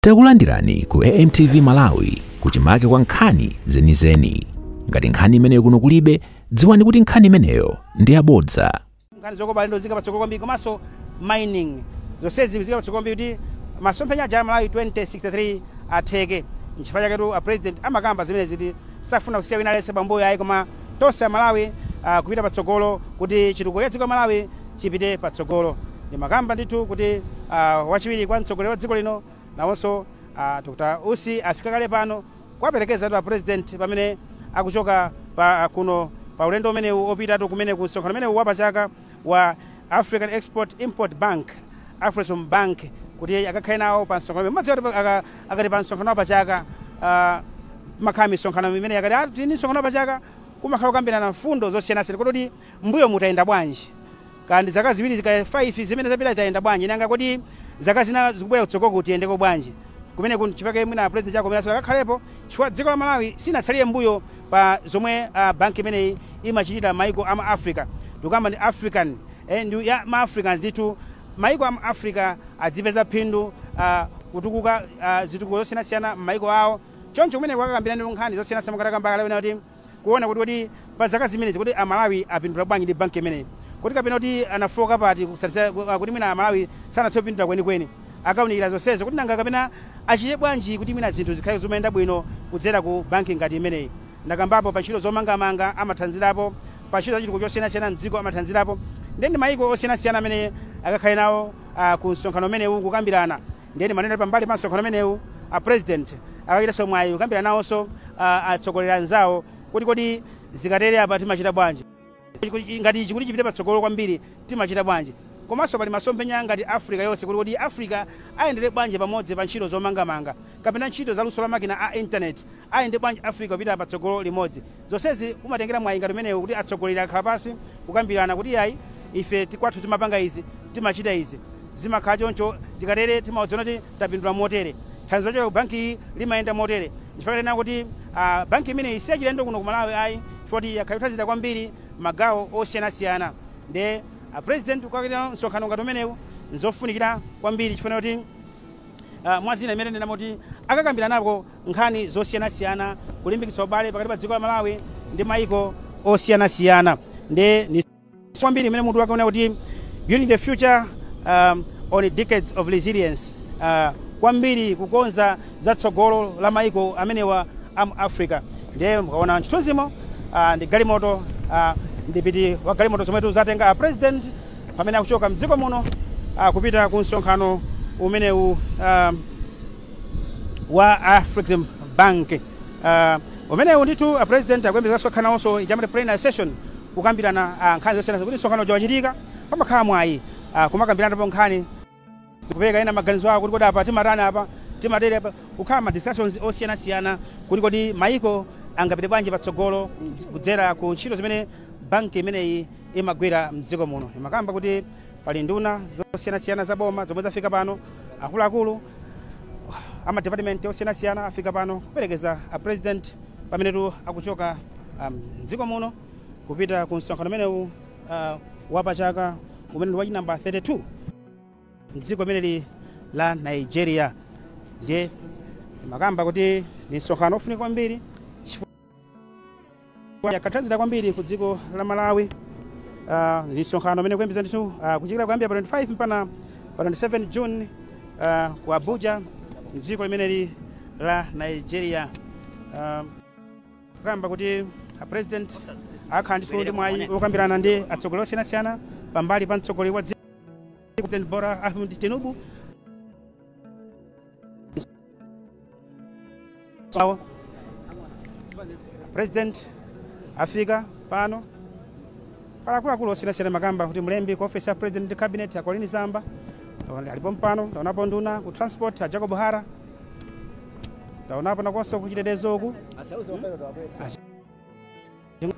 Takulandirani ku AMTV Malawi kuchimake kwa nkhani zenizeni. Ngati nkhani imeneyo kuno kulibe, dziwani kuti nkhani imeneyo ndi yabodza. Nkhani zokopa lendo zika patsogolo kwambiri komanso mining zonsezi zika patsogolo kwambiri kuti masomphenya a Malawi 2063 atheke. Nchifukwa chaketu a president amakamba zimene ziti safuna kusiya wina aliyense pambuyo ayi, koma tonse a Malawi kupita patsogolo kuti chitukuko cha dziko la Malawi chipite patsogolo. Ndi makamba ndithu kuti wachiwiri kwa mtsogoleri wa dziko lino nawonso Dr. Usi afika kale pano kwaperekeza a president pamene akuchoka kuno pa ulendo umenewu opita kumene ku msonkhano umenewu wapachaka wa African Export Import Bank, Afrexim Bank, kuti akakhale nawo pa msonkhano umene akati pa msonkhano wapachaka makhala misonkhano imene yakati ni msonkhano wapachaka kumakhala kukambirana mfundo zosiyanasiyana kuti mbuyo mutayenda bwanji, kandi zaka ziwiri zika 5 zimene zapita zitayenda bwanji, nanga kuti zaka zina zikubwera kutsogolo kuti yendeko bwanji kumene chipake mwina president chako kumene akakhalepo chifukwa dziko la Malawi sinatsaliye mbuyo pa zomwe banki imeneyi imachitira maiko ama Africa. Tukamba ni African ndi ya ma Africans ndithu maiko ama Africa adzipeza phindu kutukuka zitukuko zosiyanasiyana maiko awo. Choncho kumene kwakambirana ndi nkhani zosiyanasiyana mukakamba kale kuti kuona kuti pa zaka zimene kuti a Malawi apindula bwanji ndi banki imeneyi, kuti kapena kuti anafoka pati kuti mwina Malawi sanatopindula kwenikweni akaunikira zonsezo kuti nanga kapena achite bwanji kuti mwina zinthu zikhale zomayenda bwino kudzera ku banki ngati imeneyi. Ndakambapo pa ntchito zomangamanga amathanzirapo, pa ntchito zachitukuko chosiyanasiyana mdziko amathanzirapo, ndi maiko osiyanasiyana amene akakhale nawo ku msonkhano umenewu kukambirana. Ndi maneno pambali pa msonkhano umenewu a president akachitanso mwayi kukambirana nawonso atsogoleri anzawo kuti zikatere apa timachita bwanji, ngati chikuti chipite patsogolo kwambiri timachita bwanji, komanso pali masomphenya ngati Africa yonse kuti Africa ayendere bwanji pamodzi pa ntchito zomangamanga kapena ntchito za luso la makina a internet, ayende bwanji Africa kupita patsogolo limodzi. Zonsezi umatengera mwayi ngati umenewu kuti atsogoleri akhala pasi kukambirana kuti ayi ife kwathu timapanga izi timachita izi, zimakhala choncho tikatere timadziona kuti tapindula motere, thandizo la banki limayenda motere. Chifukwa kuti banki imeneyi siyachilendo kuno ku Malawi ayi, chifukwa yakhaitazita kwambiri magawo osiyanasiyana. Ndi a president kwakira msonkhano ngati umenewu nzofunikira kwambiri chifukwa kuti mwazina imene ndinena kuti akakambiranapo nkhani zosiyanasiyana kulimbikitsa ubale pakati pa dziko la Malawi ndi maiko osiyanasiyana. Ndi kwambiri imene munthu wakaona kuti building the future on decades of resilience, kwambiri kukonza za tsogolo la maiko amenewa am Africa. Ndi mukaona ntchito zimo ndi galimoto ndipiti wa galimoto zomwe zatenga president pamene akuchoka mdziko muno kupita ku msonkhano umenewu wa Afrexim Bank. Umenewu ndithu president akuyembekeza kukhala nawonso ijamati plenary session kukambirana nkhani zosiyana kuti msonkhano wachitika pamakhala mwayi kumakambiranapo nkhani kupeka ena maganizo ako kuti apa timatani apa timatere apa, kukhala ma discussions osiyanasiyana kuti maiko angapite bwanji patsogolo kudzera ku ntchito zimene banki imeneyi imagwira mdziko muno. Imakamba kuti pali nduna zosiyanasiyana za boma zomwe zafika pano, akuluakulu ama department osiyanasiyana afika pano kuperekeza a president pamene akuchoka mdziko muno kupita ku msonkhano umenewu wapachaka umene ndi namba 32 mdziko imeneli la Nigeria. Je makamba kuti ni msonkhano ofunika kwambiri yakathanzira kwambiri ku dziko la Malawi. Ndi msonkhano umene kuyembeza ndithu kuchikira kuyambira pa 25 mpaka pa 27 June ku Abuja mdziko limeneli la Nigeria. Kamba kuti a president akhala ndithu ndi mwayi okambirana ndi atsogoleri osiyanasiyana pambali pa mtsogoleri wa dziko Bola Ahmed Tinubu. President afika pano akuluakulu osiyanasiyana makamba kuti mlembi ku office ya president cabinet akolini zamba alipo mpano, taonapo nduna ku transport a Jacob Hara, taonapo nakonso kuchitetezo uku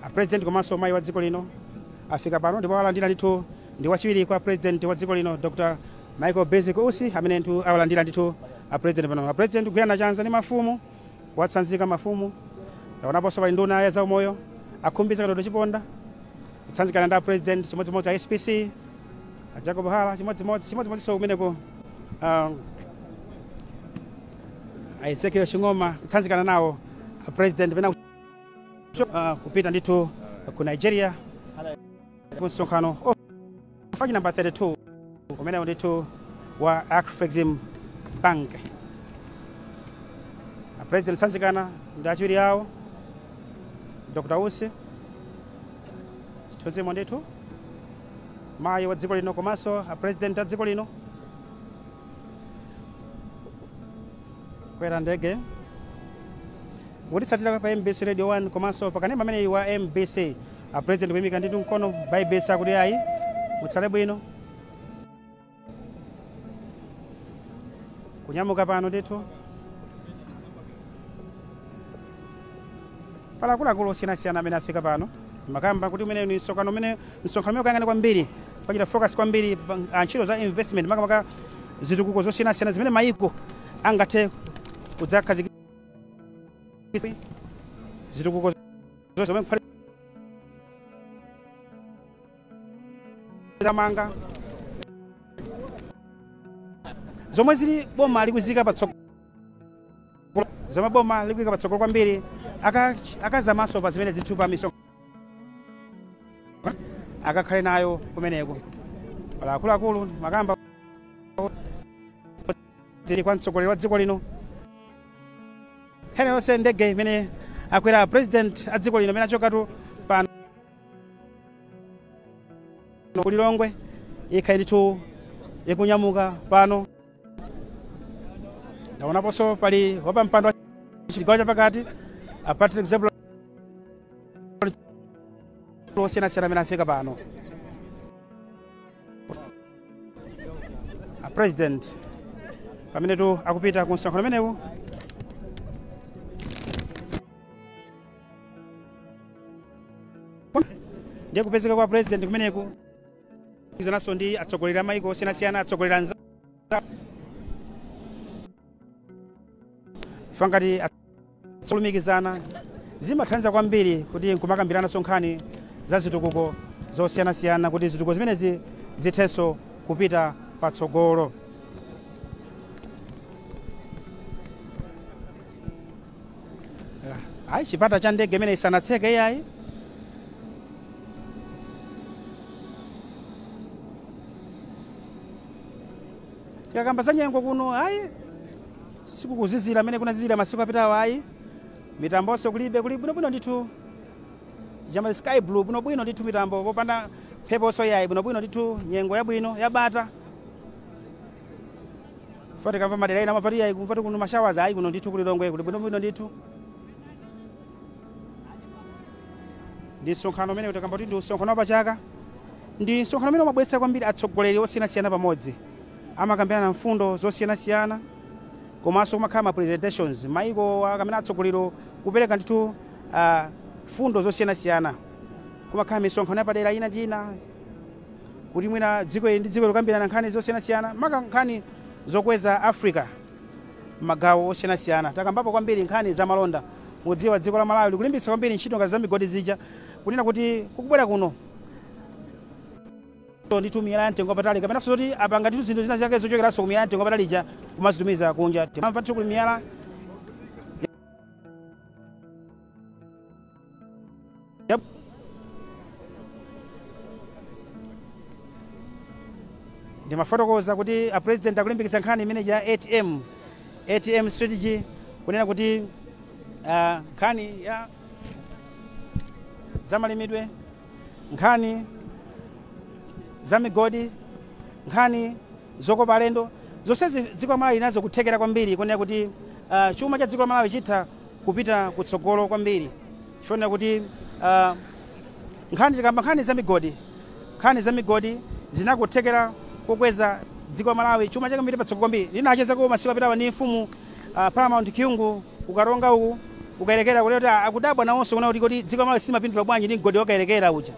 a president komanso mayi wa dziko lino afika pano, ndipo awalandira ndithu ndi wachiwiri kwa president wa dziko lino Dr. Michael Basic Usi amene ndithu awalandira ndithu a president pano. A president kugwirana chanza ndi mafumu watsanzika mafumu, taonaponso pali nduna ya zaumoyo akhumbitsa Kadodo Chiponda kutsanzikana ndi a president chimodzimodzi a SPC a Jacob Hara chimodzimodzi so umeneko Ezekiel Chingoma kutsanzikana nawo president pena kupita ndithu ku Nigeria kusonkhano fanya number 32 kumene ndithu wa Afrexim Bank. President tsanzikana ndi achiwiri awo Dr. Usi chitozemo ndithu mayi wa dziko lino komanso president a dziko lino kwera ndege wotitsatira pa MBC Radio 1 komanso pakanema amene wa MBC president kuyimika ndithu mkono baibesa kuti ayi mutsale bwino kunyamuka pano ndithu pala akuluakulu osiyanasiyana amene afika pano makamba kuti umene ni msonkhano umene ukuyang'ana kwambiri pachita focus kwambiri ntchito za investment makamaka zitukuko zosiyanasiyana zimene mayiko angathe kudzakhazikitsa zitukuko zomwe zamanga zomwe zili boma likuzika patsogolo zomwe boma likuyika patsogolo kwambiri akazamaso pa zimene zithu pa misonkhano akakhale nayo kumeneko pala akuluakulu makamba zili kwa mtsogoleri wa dziko lino hene lonse ndege imene akwera president a dziko lino imene achokatu pano kulilongwe ikhala ndithu ikunyamuka pano. Ndaonaponso pali wapampando wa chigawo chapakati Patrick Zebulon osiyanasiyana amene afika pano. President pamene tu akupita ku msonkhano umenewu ndiye kupezeka kwa president kumeneku izanaso ndi atsogoleri a mayiko osiyanasiyana atsogoleri anzawo fangati atsolumikizana zimathandiza kwambiri kuti nkumakambirana nkhani za zitukuko zosiyanasiyana kuti zitukuko zimenezi zithenso kupita patsogolo. Ayi chipata cha ndege imene isanatseke yayi tikakamba za nyengo kuno ayi sikukuzizira amene kunazizira masiku apitawo ayi mitambonso kulibe kuli bwinobwino ndithu jama sky blue bwinobwino ndithu mitambo popanda mpheponso yayi bwinobwino ndithu nyengo yabwino yabata foti kamva madera ina mapati yayi kumfati kuno mashawaza ayi kuno ndithu kulilongwe kuli bwinobwino ndithu ndi msonkhano umene utakamba kuti ndi msonkhano wapachaka ndi msonkhano umene umabweretsa kwambiri atsogoleri osiyanasiyana pamodzi amakambirana mfundo zosiyanasiyana komanso kumakhala ma presentations mayiko akamene atsogolero kupereka ndithu fundo zosiyanasiyana kumakhala misonkhano yapadera ina ndi ina kuti mwina dziko ili ndi dziko likambirana nkhani zosiyanasiyana maka nkhani zokweza Africa magawo osiyanasiyana takambapo kwambiri nkhani za malonda mudziwa dziko la Malawi likulimbitsa kwambiri ntchito ngati za migodi zija kunena kuti kukubwera kuno ndithu miyala ya mtengo wapatali kapena soti apanga ndithu zinthu zina zake zochokeranso ku miyala ya mtengo wapatali ija kumazitumiza kunja timamva ndithu kuli miyala ndimafotokoza kuti president akulimbikitsa nkhani imene ya ATM strategy kunena kuti nkhani ya zamalimidwe nkhani za migodi nkhani zokopa alendo zonse dziko la Malawi linazo kuthekera kwambiri kunena kuti chuma cha dziko la Malawi chitha kupita kutsogolo kwambiri chifukwa kuti nkhani za migodi zinakuthekera kukweza dziko la Malawi chuma chake kupita patsogolo kwambiri linachezako masiku apitawa ni mfumu Paramount Kyungu ukaronga uku ukayerekera kuti akudabwa nawonso kuna kuti dziko la Malawi simapindula bwanji ndi mgodi wakayerekera uja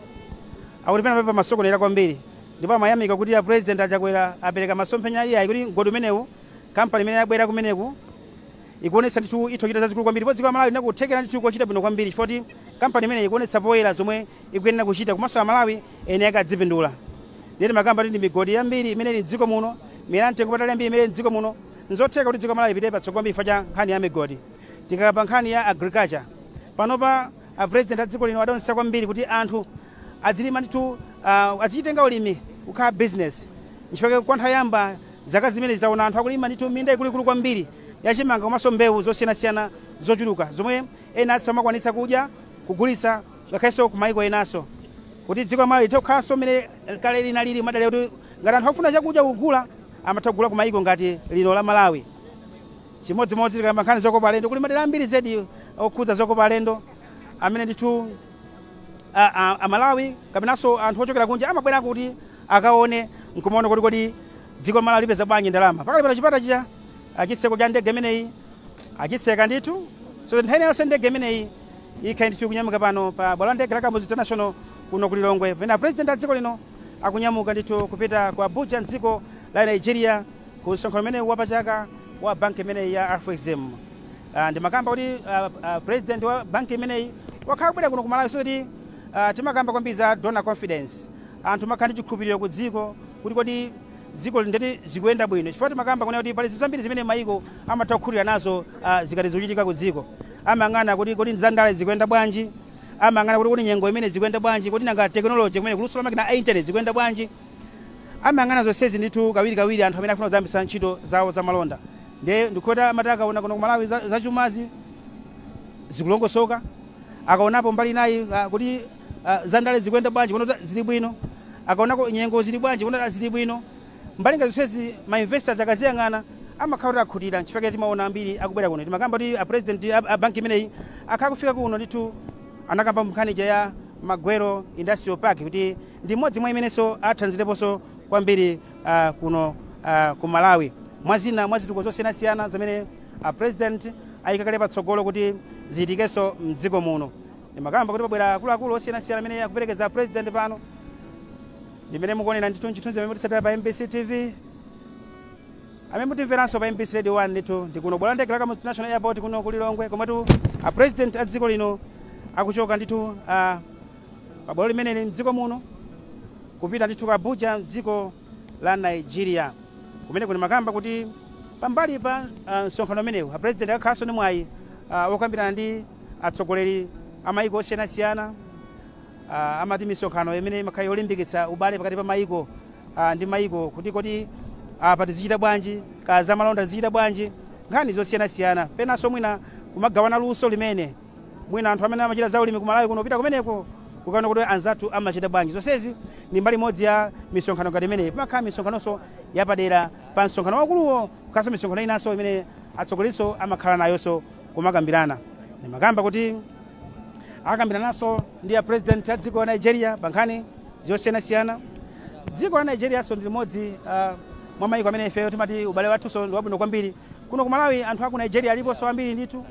akutipena pa masokonera kwambiri ndipo amayamika kuti president achakwera apereka masomphenya iyayi kuti mgodi umenewu kampani imene yabwera kumeneku ikuonetsa ndithu ithochita zazikulu kwambiri po dziko la Malawi linakuthekera ndithu kuchita bwino kwambiri chifukwa kampani imene ikuonetsa poyera zomwe ikuyenera kuchita komanso Amalawi ene akadzipindula ndiyeti makamba ndi migodi yambiri imene ili dziko muno miyala ya mtengo wapatali yambiri imene dziko muno nzotheka kuti dziko Malawi ipite patsogolo kwambiri chifukwa cha nkhani ya migodi. Tikakamba nkhani ya agriculture panopa president a dziko lino adaonetsa kwambiri kuti anthu adzilima ndithu azichitenga ulimi kukhala business. Nchifukwa kwa nthawi yamba zaka zimene zitaona anthu akulima ndithu minda ikuluikulu kwambiri yachimanga komanso mbewu zosiyanasiyana zochuluka zomwe ena azimakwanitsa kudya kugulitsa ngakhalenso kumayiko enanso kuti dziko Malawi litokhalanso mmene kale linalili madalira kuti ngati anthu akufuna chakudya kugula amatha kugula kumayiko ngati lino la Malawi. Chimodzimodzi tikayamba nkhani zokopa alendo kuli madera ambiri zedi okhudza zokopa alendo amene ndithu Malawi kapenanso anthu ochokera kunja amabwera kuti akaone nkumaona kuti kodi dziko Malawi lipeza bwanji ndalama. Pakali pano chipata cha achiseko cha ndege imeneyi achiseka ndithu so nthene yonse ndege imeneyi ikhala ndithu kunyamuka pano pa bwalo la ndege la Kamuzu International kuno ku Lilongwe pena president a dziko lino akunyamuka ndithu kupita ku Abuja mdziko la Nigeria ku msonkhano umene wapachaka wa banki imeneyi ya Afrexim. Ndimakamba kuti president wa banki imeneyi wakhala kubwera kuno ku Malawi so kuti timakamba kwambiri za donor confidence. Anthu makhala ndi chikhulupiriro ku dziko kuti kodi dziko ndeti zikuyenda bwino chifukwa timakamba kunena kuti pali zinthu zambiri zimene mayiko amatha kukhulupirira nazo zikati zikuchitika ku dziko. Amang'ana kuti kodi ndale zikuyenda bwanji, amang'ana kuti kodi nyengo imene zikuyenda bwanji, kodi nanga technology kumene kulusula makina a internet zikuyenda bwanji. Amang'ana zonsezi ndithu kawiri anthu amene afuna kuzambisa ntchito zawo za malonda. Ndikuti amataka kuno ku Malawi zachumazi zikulongosoka akaonapo mbali nayi kuti zandale zikuyenda bwanji kuno zili bwino, akaonako nyengo zili bwanji kuno zili bwino. Mbali nga zonsezi ma investors akaziyang'ana amakhala akhutira nchifukwa timaona ambiri akubwera kuno. Timakamba kuti president a banki imeneyi akhala kufika kuno ndithu anakamba nkhani ya Magwero Industrial Park kuti ndi mmodzi mwa imenenso athandizireponso kwambiri kuno ku Malawi mwa zituko zosiyanasiyana zimene president ayikakale patsogolo kuti ziyitikenso mdziko muno. Ndimakamba kuti pabwera akuluakulu osiyanasiyana amene akuperekeza president pano ndimene mukuonera ndithu nchithunzi amene mutisatira pa MBC TV amene mutimveranso pa MBC Radio 1 ndithu ndikuno bwalo la ndege la Kamuzu International Airport kuno ku Lilongwe komatu president a dziko lino akuchoka ndithu pa bwalo limeneli mdziko muno kupita ndithu ku Abuja mdziko la Nigeria kumene kuli makamba kuti pambali pa msonkhano umenewu president akhalanso ndi mwayi wokambirana ndi atsogoleri amayiko osiyanasiyana amati misonkhano imene imakhala yolimbikitsa ubale pakati pa mayiko ndi mayiko kuti kodi apa tizichita bwanji ka za malonda tizichita bwanji nkhani zosiyanasiyana penanso mwina kumagawana luso limene mwina anthu amene amachita za ulimi ku Malawi kuno kupita kumeneko kukaona kuti anzathu amachita bwanji. Zonsezi ndi mbali imodzi ya misonkhano ngati imeneyi. Pamakhala misonkhanoso yapadera pa msonkhano wakuluwo kukhalanso misonkhano inanso imene atsogolerinso amakhala nayonso kumakambirana. Ndimakamba kuti akakambirananso ndi president a dziko la Nigeria pa nkhani zosiyanasiyana. Dziko la Nigeriaso ndi limodzi mwa mayiko amene ifeyo timati ubale wathunso ndi wabwino kwambiri. Kuno ku Malawi anthu aku Nigeria aliponso ambiri ndithu.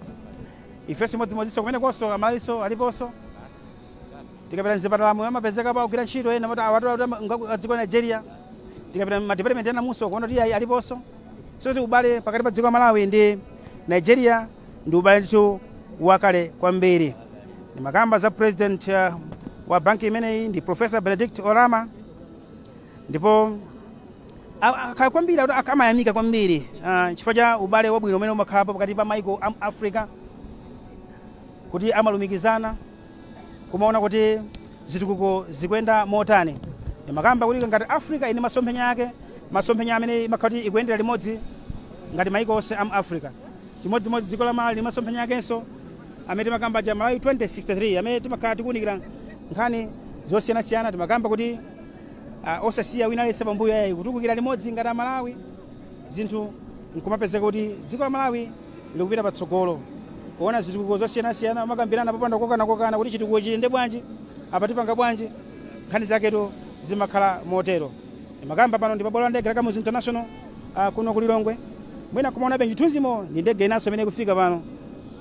Ifenso imodzimodzinso kumenekonso amalawiso aliponso. Tikapita mzipatalamu amapezeka pa kugwira ntchito ena moti a dziko la Nigeria. Tikapita madepartment ena munso kuona kuti aliponso. So kuti ubale pakati pa dziko la Malawi ndi Nigeria ndi ubale ndithu wakale kwambiri. Ndimakamba za president wa banki imeneyi ndi Professor Benedict Oramah ndipo kwambiri amayamika kwambiri chifukwa cha ubale wabwino umene umakhalapo pakati pa mayiko a Africa kuti amalumikizana kumaona kuti zitukuko zikuyenda motani. Ndimakamba kuti ngati Africa ine masomphenya ake masomphenya amene imakhala kuti ikuyendera limodzi ngati mayiko onse a Africa. Chimodzimodzi dziko la Malawi masomphenya akenso amene timakamba ja Malawi 2063 amene timakhala tikuunikira nkhani zosiyanasiyana. Timakamba kuti osasiya wina aliyense pambuyo yayi kutukukira limodzi ngati Malawi zinthu nkumapezeka kuti dziko la Malawi likupita patsogolo kuona zitukuko zosiyanasiyana makambirana popanda kokana kuti chitukuko chiyende bwanji apa tipanga bwanji nkhani zaketo zimakhala motero. Ndimakamba pano ndi pa bwalo la ndege la Kamuzu International kuno ku Lilongwe mwina kumaonabe chithunzimo ndi ndege inanso imene kufika pano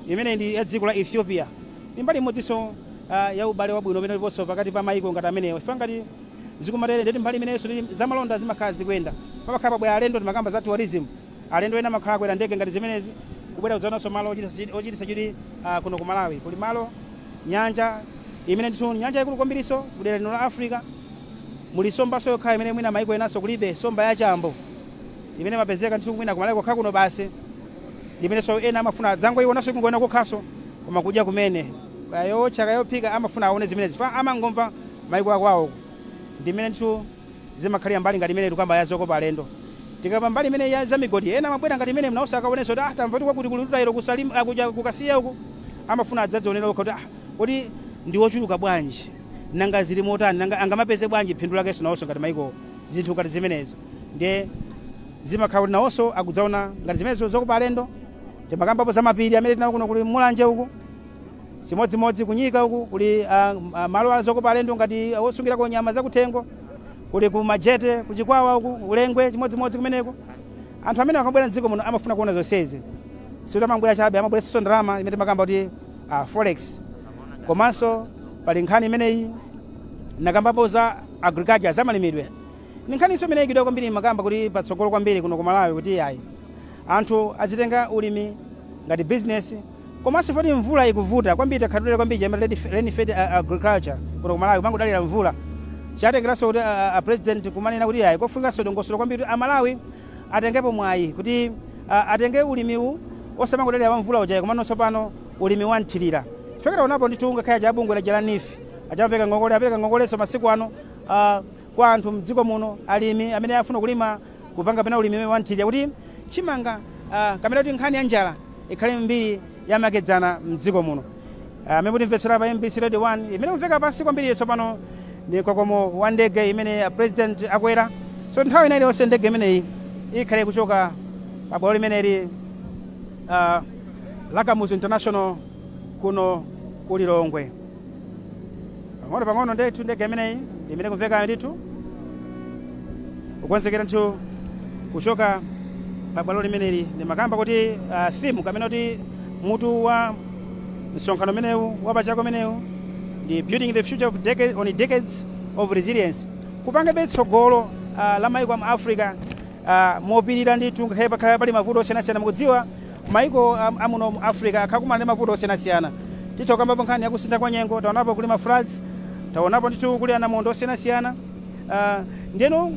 imene ndi ya dziko la Ethiopia. Ndi mbali imodzinso ya ubale wabwino umene uliponso pakati pa mayiko ngati amenewo ife ngati zikumatere ndeti mbali imenenso za malonda zimakhala zikuyenda pamakhala pabwera alendo. Timakamba za tourism alendo ena makhala kwera ndege ngati zimenezi kubwera kudzananso malo ochititsa chidwi kuno ku Malawi. Kuli malo nyanja imene ndithu nyanja yaikulu kwambiriso kudera lino la Africa. Muli sombaso yokhala imene mwina mayiko enanso kulibe somba ya chambo imene mapezeka ndithu mwina kumaleko kokha kuno basi imenenso ena amafuna dzango ionanso kungoena kokhaso koma kudya kumene kayotcha kayophika amafuna aone zimenezi pa amangomva maiko akwawo ndimene ndithu zimakhalira mbali ngati imene kwamba yazokopa alendo tikapa mbali imene ya za migodi ena amabwera ngati imene mnausa akaonenso kuti tamva kuti kulutayiro kusalima akuja kukasiya uko amafuna adzadzionera kuti kodi ndi ochuluka bwanji nanga zili motani nanga angamapeze bwanji phindu lakenso nawonso ngati maiko zinthu ngati zimenezo ndiye zimakhala kuti nawonso akudzaona ngati zimenezo zokopa alendo timakambapo za mapiri amene tinawo kuno kuli mulanje uku chimodzimodzi kunyika uku kuli malo azokopa alendo ngati osungirako nyama zakuthengo kuli ku majete kuchikwawa uku ulengwe chimodzimodzi kumeneko anthu amene akabwera mdziko muno amafuna kuona zonsezi sikuti amabwera chabe amabweresanso ndalama imene timakamba kuti forex komanso pali nkhani imeneyi nakambapo za agriculture zamalimidwe ni nkhaniso imene ikidwa kwambiri makamba kuti patsogolo kwambiri kuno ku Malawi kuti ayi anthu azitenga ulimi ngati business komanso poti mvula ikuvuta kwambiri takhalira kwambiri rain fed agriculture kuno ku Malawi mangodalira mvula chatengeranso kuti president kumanena kuti ayi kofunika dongosolo kwambiri Malawi atengepo mwayi kuti atenge ulimiwu osamangodalira mvula uja komanso pano ulimi wanthirira fikira unapo nditunga kaya jabungu la jalanifi ajapeka ngongole apeka ngongoleso masiku ano kwa anthu mdziko muno alimi amene afuna kulima kupanga pena ulimi wanthirira kuti chimanga kamera kuti nkhani ya njala ikhale mbiri yamakedzana mdziko muno amene kuti mvetsera pa MBC Radio 1 imene kumveka pansi kwambiri tsopano ni kwakomo wa ndege imene president akwera so nthawi inayi yonse ndege imeneyi ikhale kuchoka pa bwalo limeneli Lakamuzi International kuno kuli Lilongwe pang'ono ndithu ndege imeneyi imene kumveka ndithu kukonzekera ndithu kuchoka pa bwalo limeneli ndi makamba kuti theme kamene kuti mutu wa msonkhano umenewu wapachako umenewu ndi building the future of decades of resilience kupanga tsogolo la maiko a Africa mopirira ndithu ngakhale pakhala pali mavuto osiyanasiyana mukudziwa maiko amuno mu Africa akhakumana ndi mavuto osiyanasiyana titho kambapo nkhani yakusintha kwa nyengo taonapo kuli mafloods taonapo ndithu kuli anamondo osiyanasiyana ndeno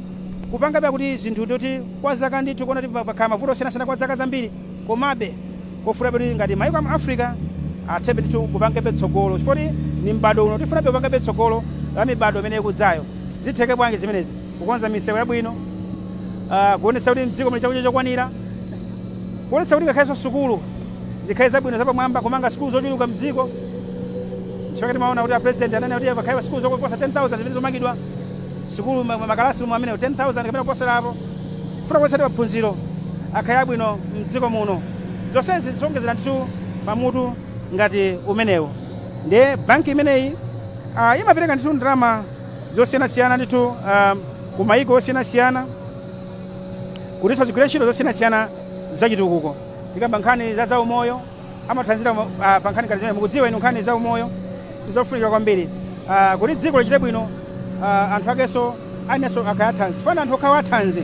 kupanga kuti zinthu ndoti kwa zaka ndithu kuona kuti pakhala mavuto osiyanasiyana kwa zaka zambiri komabe kofuna kuti ngati maiko a Africa athebe ndithu kupanga tsogolo chifukwa ni mbado uno tifuna kupanga tsogolo la mibado imene ikudzayo zitheke bwanji zimenezi kukonza misewu yabwino kuonetsa kuti mdziko muli chakudya chokwanira kuonetsa kuti ngakhalenso sukulu zikhale zabwino zapamwamba kumanga sukulu zochuluka mdziko chifukwa timaona kuti president anene kuti pakhale sukulu zokuposa 10,000 zimene zomangidwa sukulu makalasi mu amene 10,000 kapena kuposerapo funa kuonetsa kuti maphunziro akhale abwino mdziko muno zonsezi zisongezera ndithu pamutu ngati umenewu ndiye banki imeneyi imapereka ndithu ndalama zosiyanasiyana ndithu ku maiko osiyanasiyana kuti zigwire ntchito zosiyanasiyana zachitukuko tikamba nkhani za zaumoyo amathanzira pa nkhani ngati zimene mukudziwa inu nkhani za umoyo ndizofunika kwambiri kuti dziko lichite bwino anthu akenso aneso akayathanzi fana anthu okhawa athanzi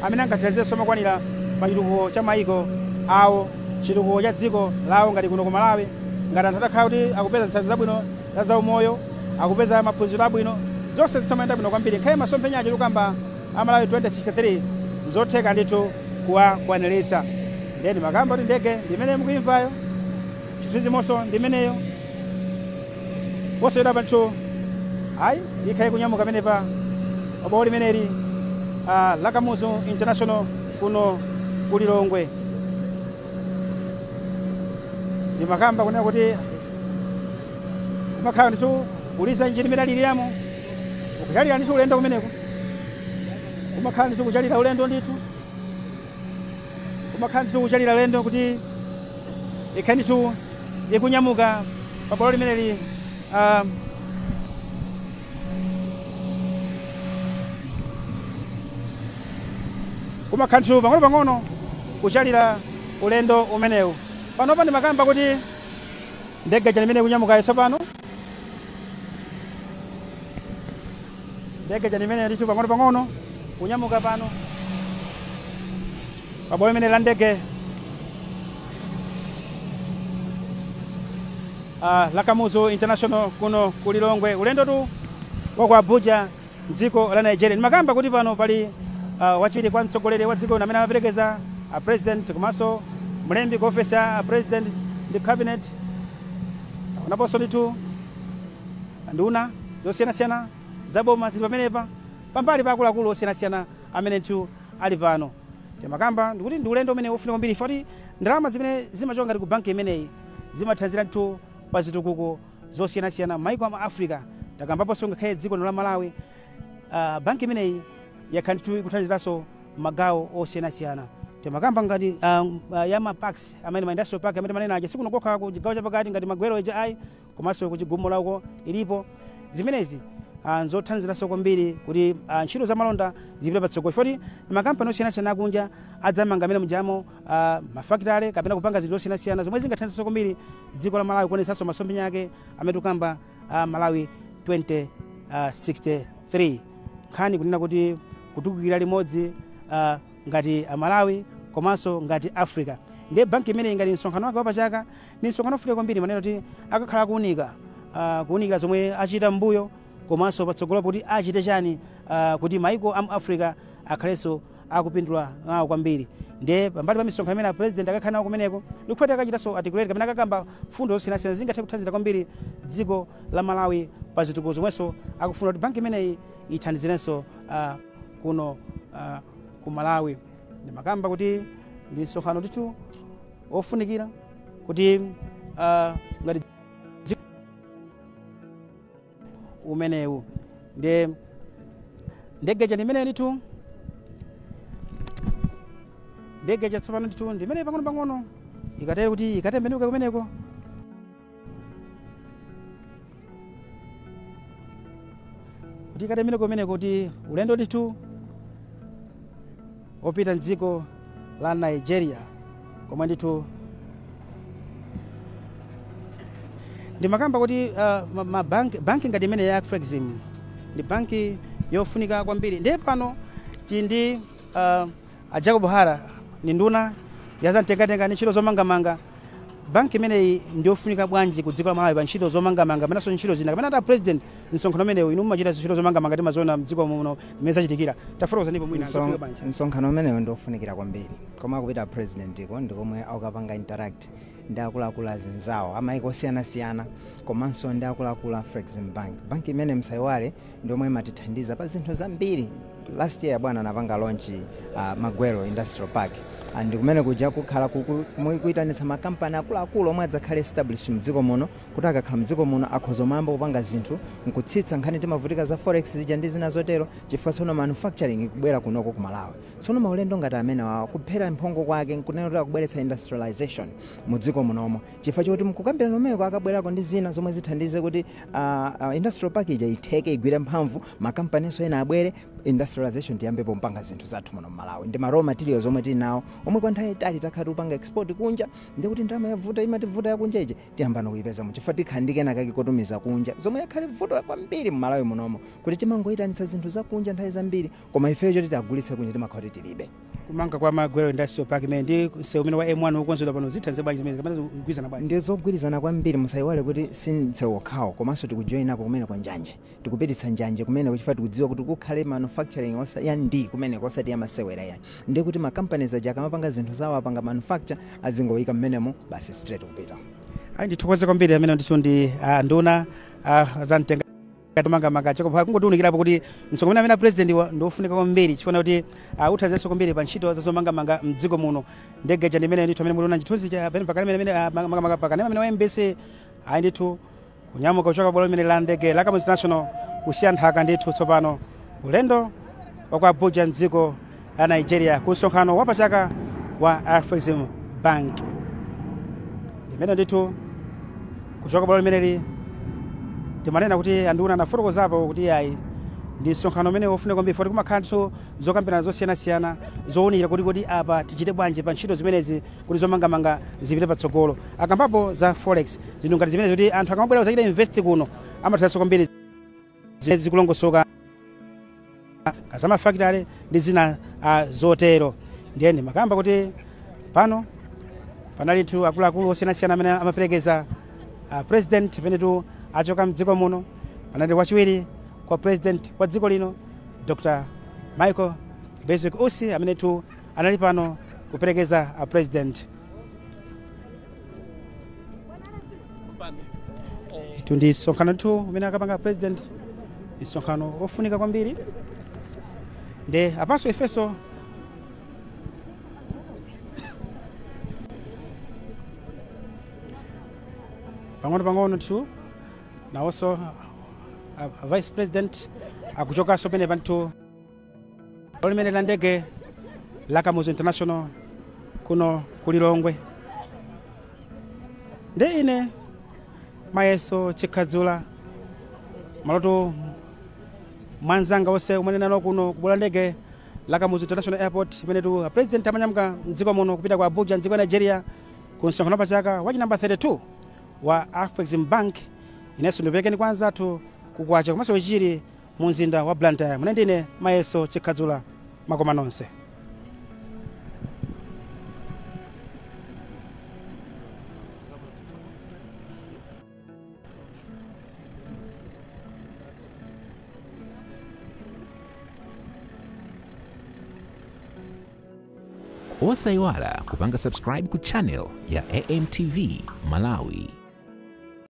amene angathanzirenso makwanira pa chitukuko cha maiko awo chitukuko cha dziko lawo ngati kuno ku Malawi ngati anthu atakhala kuti akupeza zithanzi zabwino za zaumoyo akupeza maphunziro abwino zonse zitamayenda bwino kwambiri nkhale masomphenya acho tikamba Malawi 2063 zotheka ndithu kuwakwanirisa ndeni makamba kuti ndege ndimene mukuimvayo chithunzithunzi ndimeneyo posera panthu ayi ikhale kunyamuka pamene pa bwalo limeneli Lakamuzi International kuno kuli Lilongwe ndi makamba kunena kuti kumakhala ndithu kuliza injini imene aliliyamo ukachalira ndithu ulendo kumeneko kumakhala ndithu kuchalira ulendo ndithu kumakhala ndithu kuchalira ulendo kuti ikhale ndithu ikunyamuka pa bwalo limeneli kumakhala ndithu pang'ono kuchalira ulendo umenewu panopa ndi makamba kuti ndege limene kunyamuka tsopano ndege limene ndithu pang'ono kunyamuka pano pa bwalo limene la ndege Lakamuzi International kuno kuli Lilongwe ulendo tu wa ku Abuja dziko la Nigeria. Ndi makamba kuti pano pali wachiwiri kwa mtsogoleri wa dziko amene amaperekeza president komanso mlembi ku office ya president ndi cabinet. Unaponso ndithu nduna zosiyanasiyana zaboma zili pamenepa pambali pa akuluakulu osiyanasiyana amene ndithu ali pano. Timakamba ndikuti ndi ulendo umene ufunika kwambiri foti ndalama zimene zimachoka ngati ku banki imeneyi zimathandizira ndithu pa zitukuko zosiyanasiyana maiko a Africa. Takambaponso ngakhale dziko la Malawi banki imeneyi yakhala ndithu ikuthandiziranso magawo osiyanasiyana. Timakamba ngati ya maparks amene industrial park amene manena aja sikunokokha ku chigawo chapakati ngati Magwero HI komanso ku Chigumula uko ilipo. Zimenezi nzothandiziranso kwambiri kuti ntchito za malonda zipite patsogolo foti makampani osiyanasiyana akunja adzamanga amene mujamo mafakitale kapena kupanga zinthu zosiyanasiyana zomwe zingathandiziranso kwambiri dziko la Malawi kuonetsanso masomphenya ake amene tukamba Malawi 2063 nkhani kunena kuti kutukukira limodzi ngati Malawi komanso ngati Africa. Ndiye banki imene ngati msonkhano wake wapachaka ni msonkhano ofunika kwambiri maneno kuti akakhala kuunika zomwe achita mbuyo komanso patsogolo kuti achite chani kuti maiko a Africa akhalenso akupindula nawo kwambiri. Ndiye pambali pa misonkhano imene president akakhala nawo kumeneko ndikuti akachitanso articulate kapena akakamba fundo zosiyanasiyana zingathe kuthandizira kwambiri dziko la Malawi pa zitukuko zomwenso akufuna kuti banki imeneyi ithandizirenso kuno ku Malawi. Ndimakamba kuti ndi msonkhano ndithu ofunikira kuti ngati umenewu ndiye ndegeja ndimene ndithu ndegeja tsopano ndithu ndimene pang'ono ikatere kuti ikatembenuka kumeneko kuti ikatembenuka kumeneko kuti ulendo ndithu opita mdziko la Nigeria komwe ndithu ndimakamba kuti banki ngati imene ya Flexim ndi banki yofunika kwambiri. Ndiye pano tindi Jacob Hara ni nduna yazamtengatenga ni ntchito zomangamanga. Banki imeneyi ndiofunika bwanji ku dziko la Malawi pa ntchito zomangamanga panaso ntchito zina kapena president msonkhano umenewu inu mumachita ntchito zomangamanga ndi mazona mdziko muno mmene zachitikira tafotokoza ndipo mwina zofika bwanji. Msonkhano umenewu ndiofunikira kwambiri koma kupita president iko ndikomwe akapanga interact ndi akuluakulu azinzawo amaiko osiyanasiyana komanso ndi akuluakulu a Flexim Bank. Banki imene msayiwale ndiomwe imatithandiza pa zinthu zambiri. Last year bwana anapanga launch Magwero Industrial Park and kumene kuja kukhala kuitanitsa makampani akuluakulu omwe adzakhale established mdziko muno kuti akakhala mdziko muno akhoza mayamba kupanga zinthu nkutsitsa nkhani timavutika za forex zija ndi zina zotero chifukwa tsono manufacturing ikubwera kunoko ku Malawi. Tsono maulendo ngati amene kuphera mphongo kwake nkunenera kubweretsa industrialization mudziko munomo chifukwa choti mkukambirana omeko akabwerako ndi zina zomwe zithandize kuti industrial park ija itheke igwire mphamvu makampaniso ena abwere industrialization tiyambepo mpanga zinthu zathu muno Malawi. Ndi ma raw materials omwe tili nawo omwe kwa nthawi itali takhati upanga export kunja ndi kuti ndalama yavuta imativuta yakunja ije tiyambana kuipeza chifukwa tikhandike nakake kotumiza kunja zomwe yakhale vuto kwambiri mu Malawi munomo kuti timangoyitanitsa zinthu zakunja nthawi zambiri koma ifeyo choti tagulitse kunja timakhala kuti tilibe. Kumanga kwa Magwero Industrial Park imene ndi seumene wa M1 ukonzedwa pano zithanze bwanji zimene kapena kugwirizana bwanji. Ndi zogwirizana kwambiri musayiwale kuti sinsewo khawo komanso tikujoin apo kumene kwa njanje tikupititsa njanje kumene kuchifukwa tikudziwa kuti kukhale manufacturing ya ndi kumene kosati ya masewera yani ndi kuti makampanies aja akamapanga zinthu zawo apanga manufacture azingoyika mmenemo basi straight kupita. Ndithokoze kwambiri amene ndithu ndi nduna zamtenga mangamanga chako kungotiunikirapo kuti msonkhano amene president ndofunika kwambiri chifuna kuti uthandizenso kwambiri pa ntchito zazomangamanga mdziko muno. Ndegeja ndimene ndithu amene muliona chithunzi cha pene pakale amene mangamanga pakane amene wa MBC ndithu kunyamuka kuchoka bwalo limene la ndege la Kamuzu International kusiya nthaka ndithu tsopano ulendo wa Abuja mdziko la Nigeria ku msonkhano wapachaka wa Flexim Bank. Ndimene ndithu kuchoka bwalo limeneli timanena kuti anduna anafotokozapo kuti ayi ndi msonkhano umene wofunika kwambiri foti kumakhalanso zokambirana zosiyanasiyana zowunikira kuti apa tichite bwanji pa ntchito zimenezi kuti zomangamanga zipite patsogolo. Akambapo za forex zinthu ngati zimenezi kuti anthu akamabwera kuzachita invest kuno amathandiza kwambiri zimene zikulongosoka kazama factory ndi zina zotero. Ndiye ndimakamba kuti pano panali nthu akuluakulu osiyanasiyana amene amaperekeza president penetu achoka mdziko muno. Panali wachiwiri kwa president wa dziko lino Dr. Michael Basic Usi amene tu anali pano kuperekeza a president. Tundi sonkhano tu umene akapanga president isonkhano ofunika kwambiri. Nde apaso ifeso pang'ono tu na also vice president akuchoka so pene bantu olimene la ndege la Kamuzu International kuno kulilongwe. Nde ine Mayeso Chikadzula maloto mwanzanga wose umene nalo kuno kubula ndege la Kamuzu International Airport imene tu president amanyamuka mdziko muno kupita kwa Abuja mdziko Nigeria ku nsonkhano pachaka wachi namba 32 wa Afreximbank ineso ndipekeni kwanza tu kukwacha komanso chiri mu mzinda wa Blantyre. Mune ndine Mayeso Chikadzula, makoma nonse. Osaiwala kupanga subscribe ku channel ya AMTV Malawi.